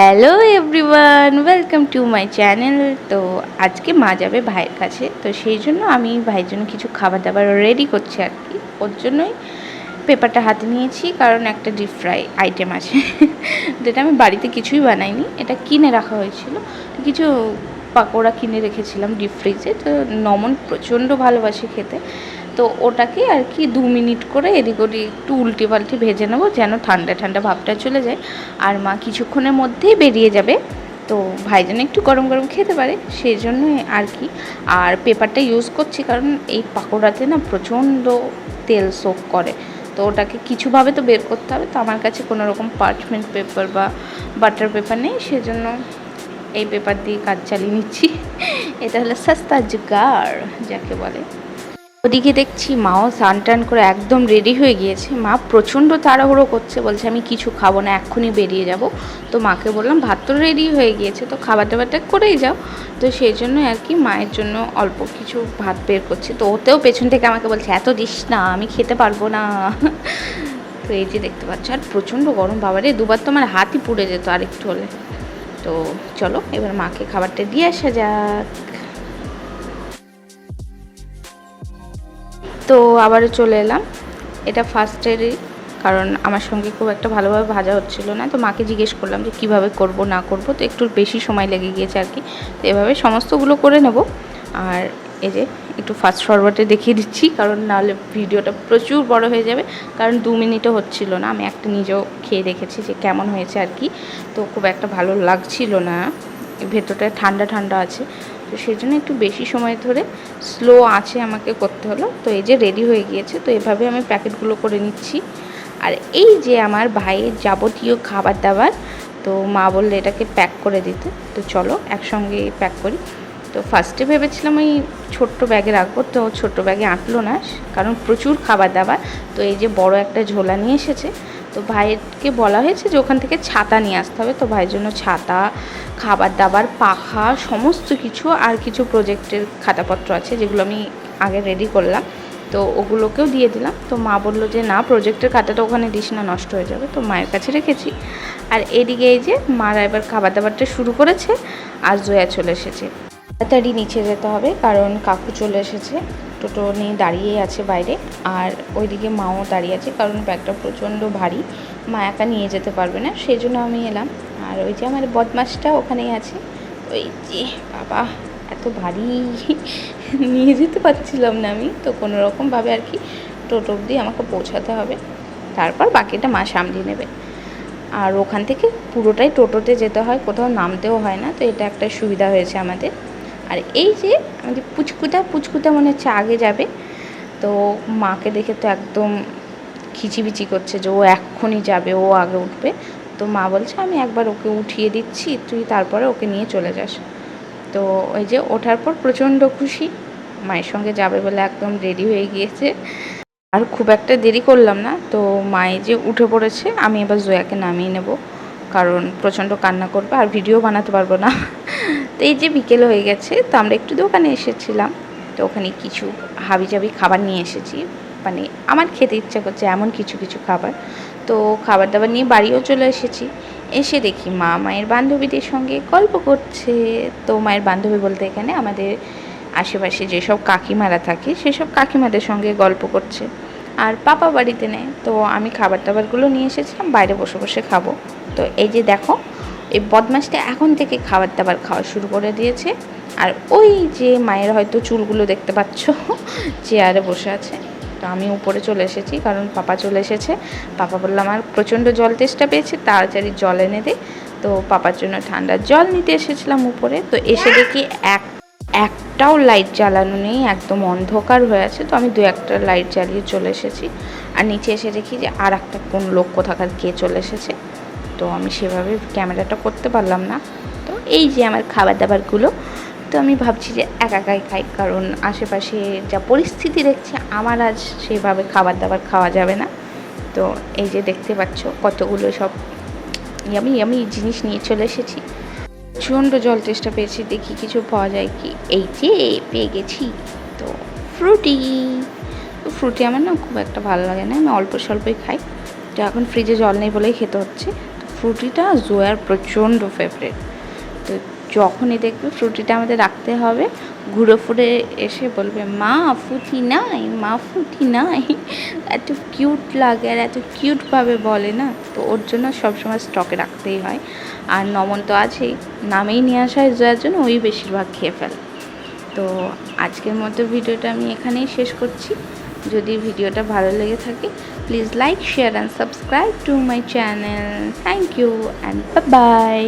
Hello everyone, welcome to my channel. তো আজকে মা যাবে ভাইয়ের কাছে, তো সেই জন্য আমি ভাইয়ের জন্য কিছু খাবার দাবার রেডি করছি আর কি। ওর জন্যই পেপারটা হাতে নিয়েছি, কারণ একটা ডিপ ফ্রাই আইটেম আছে যেটা আমি বাড়িতে কিছুই বানাইনি, এটা কিনে রাখা হয়েছিল। কিছু পাকোড়া কিনে রেখেছিলাম ডিপ ফ্রিজে। তো নমন প্রচণ্ড ভালোবাসে খেতে, তো ওটাকে আর কি 2 মিনিট করে এদিক ওদিক একটু উল্টে পাল্টে ভেজে নেবো, যেন ঠান্ডা ঠান্ডা ভাবটা চলে যায়। আর মা কিছুক্ষণের মধ্যেই বেরিয়ে যাবে, তো ভাই যেন একটু গরম গরম খেতে পারে, সেই জন্যই আর কি। আর পেপারটা ইউজ করছি কারণ এই পাকোড়াতে না প্রচণ্ড তেল সোক করে, তো ওটাকে কিছুভাবে তো বের করতে হবে। তো আমার কাছে কোনো রকম পার্চমেন্ট পেপার বা বাটার পেপার নেই, সেজন্য এই পেপার দিয়ে কাজ চালিয়ে নিচ্ছি। এটা হলো সস্তা জুগাড় যাকে বলে। ওদিকে দেখছি মাও স্নান টান করে একদম রেডি হয়ে গিয়েছে। মা প্রচণ্ড তাড়াহুড়ো করছে, বলছে আমি কিছু খাবো না, এক্ষুনি বেরিয়ে যাব। তো মাকে বললাম ভাত তো রেডি হয়ে গিয়েছে, তো খাবার দাবারটা করেই যাও। তো সেই জন্য আর কি মায়ের জন্য অল্প কিছু ভাত বের করছি। তো ওতেও পেছন থেকে আমাকে বলছে এত দিস না, আমি খেতে পারবো না। তো এই যে দেখতে পাচ্ছ, আর প্রচণ্ড গরম বাবারে, দুবার তো আমার হাতই পুড়ে যেত আর একটু হলে। তো চলো এবার মাকে খাবারটা দিয়ে আসা যাক। তো আবারও চলে এলাম, এটা ফার্স্টেরই, কারণ আমার সঙ্গে খুব একটা ভালোভাবে ভাজা হচ্ছিল না। তো মাকে জিজ্ঞেস করলাম যে কীভাবে করব না করব, তো একটু বেশি সময় লেগে গিয়েছে আর কি। তো এভাবে সমস্তগুলো করে নেব। আর এই যে একটু ফাস্ট ফরওয়ার্ডে দেখিয়ে দিচ্ছি, কারণ নাহলে ভিডিওটা প্রচুর বড় হয়ে যাবে। কারণ 2 মিনিটও হচ্ছিল না, আমি একটা নিজেও খেয়ে দেখেছি যে কেমন হয়েছে আর কি। তো খুব একটা ভালো লাগছিল না, ভেতরটা ঠান্ডা ঠান্ডা আছে। তো সেই জন্য একটু বেশি সময় ধরে স্লো আঁচে আমাকে করতে হলো। তো এই যে রেডি হয়ে গিয়েছে, তো এভাবে আমি প্যাকেটগুলো করে নিচ্ছি। আর এই যে আমার ভাইয়ের যাবতীয় খাবার দাবার, তো মা বললে এটাকে প্যাক করে দিতে, তো চলো একসঙ্গে প্যাক করি। তো ফার্স্টে ভেবেছিলাম ওই ছোট্ট ব্যাগে রাখবো, তো ছোট্ট ব্যাগে আঁটলো না, কারণ প্রচুর খাবার দাবার। তো এই যে বড় একটা ঝোলা নিয়ে এসেছে। তো ভাইকে বলা হয়েছে যে ওখান থেকে ছাতা নিয়ে আসতে হবে। তো ভাইয়ের জন্য ছাতা, খাবার দাবার, পাখা, সমস্ত কিছু, আর কিছু প্রজেক্টের খাতাপত্র আছে যেগুলো আমি আগে রেডি করলাম, তো ওগুলোকেও দিয়ে দিলাম। তো মা বললো যে না, প্রজেক্টের খাতাটা ওখানে দিস না, নষ্ট হয়ে যাবে। তো মায়ের কাছে রেখেছি। আর এদিকে এই যে মারা এবার খাবার দাবারটা শুরু করেছে, আর জয়া চলে এসেছে। তাড়াতাড়ি নিচে যেতে হবে, কারণ কাকু চলে এসেছে, টোটো নিয়ে দাঁড়িয়ে আছে বাইরে। আর ওইদিকে মাও দাঁড়িয়ে আছে, কারণ ব্যাগটা প্রচণ্ড ভারী, মা একা নিয়ে যেতে পারবে না, সেই জন্য আমি এলাম। আর ওই যে আমার বদমাসটা ওখানেই আছে। ওই যে বাবা, এত ভারী নিয়ে যেতে পারছিলাম না আমি, তো কোনো রকমভাবে আর কি টোটো অবধি আমাকে পৌঁছাতে হবে, তারপর বাকিটা মা সামলিয়ে নেবে। আর ওখান থেকে পুরোটাই টোটোতে যেতে হয়, কোথাও নামতেও হয় না, তো এটা একটা সুবিধা হয়েছে আমাদের। আর এই যে আমাদের পুচকুটা মনে হচ্ছে আগে যাবে, তো মাকে দেখে তো একদম খিচিবিচি করছে যে ও এক্ষুনি যাবে, ও আগে উঠবে। তো মা বলছে আমি একবার ওকে উঠিয়ে দিচ্ছি, তুই তারপরে ওকে নিয়ে চলে যাস। তো ওই যে ওঠার পর প্রচণ্ড খুশি, মায়ের সঙ্গে যাবে বলে একদম রেডি হয়ে গিয়েছে। আর খুব একটা দেরি করলাম না, তো মায়ে যে উঠে পড়েছে, আমি এবার জয়াকে নামিয়ে নেব, কারণ প্রচণ্ড কান্না করবে আর ভিডিও বানাতে পারবো না। তো এই যে বিকেল হয়ে গেছে, তো আমরা একটু দোকানে এসেছিলাম, তো ওখানে কিছু হাবিজাবি খাবার নিয়ে এসেছি, মানে আমার খেতে ইচ্ছা করছে এমন কিছু কিছু খাবার। তো খাবার দাবার নিয়ে বাড়িও চলে এসেছি। এসে দেখি মা মায়ের বান্ধবীদের সঙ্গে গল্প করছে। তো মায়ের বান্ধবী বলতে এখানে আমাদের আশেপাশে যেসব কাকিমারা থাকে সেসব কাকিমাদের সঙ্গে গল্প করছে। আর পাপা বাড়িতে নেই, তো আমি খাবার দাবারগুলো নিয়ে এসেছিলাম, বাইরে বসে বসে খাবো। তো এই যে দেখো, এই বদমাসটা এখন থেকে খাবার দাবার খাওয়া শুরু করে দিয়েছে। আর ওই যে মায়ের হয়তো চুলগুলো দেখতে পাচ্ছ, চেয়ারে বসে আছে। তো আমি উপরে চলে এসেছি, কারণ পাপা চলে এসেছে। পাপা বললাম আমার প্রচণ্ড জল তেষ্টা পেয়েছে, তাড়াতাড়ি জল এনে দে। তো পাপার জন্য ঠান্ডা জল নিতে এসেছিলাম উপরে। তো এসে দেখি একটাও লাইট জ্বালানো নেই, একদম অন্ধকার হয়ে আছে। তো আমি 2-1টা লাইট জ্বালিয়ে চলে এসেছি। আর নিচে এসে দেখি যে আর একটা কোন লোক কোথাকার কে চলে এসেছে, তো আমি সেভাবে ক্যামেরাটা করতে পারলাম না। তো এই যে আমার খাবার দাবারগুলো, তো আমি ভাবছি যে একাই খাই, কারণ আশেপাশে যা পরিস্থিতি দেখছি আমার আজ সেভাবে খাবার দাবার খাওয়া যাবে না। তো এই যে দেখতে পাচ্ছ কতগুলো সব আমি জিনিস নিয়ে চলে এসেছি। প্রচণ্ড জল তেষ্টা পেয়েছি, দেখি কিছু পাওয়া যায় কি। এই যে পেয়ে গেছি, তো ফ্রুটি। তো ফ্রুটি আমার না খুব একটা ভালো লাগে না, আমি অল্প স্বল্পই খাই। তো এখন ফ্রিজে জল নেই বলেই খেতে হচ্ছে। তো ফ্রুটিটা জোয়ার প্রচণ্ড ফেভারিট। তো যখনই দেখবে ফ্রুটিটা আমাদের রাখতে হবে, ঘুরে ফুরে এসে বলবে মা ফুটি নাই, মা ফুটি নাই। এত কিউট লাগে আর এত কিউটভাবে বলে না, তো ওর জন্য সবসময় স্টকে রাখতেই হয়। আর নমন তো আছেই, নামেই নিয়ে আসা হয় জয়ার জন্য, ওই বেশিরভাগ খেয়ে ফেলে। তো আজকের মতো ভিডিওটা আমি এখানেই শেষ করছি। যদি ভিডিওটা ভালো লেগে থাকে, please like, share and subscribe to my channel. Thank you and bye by.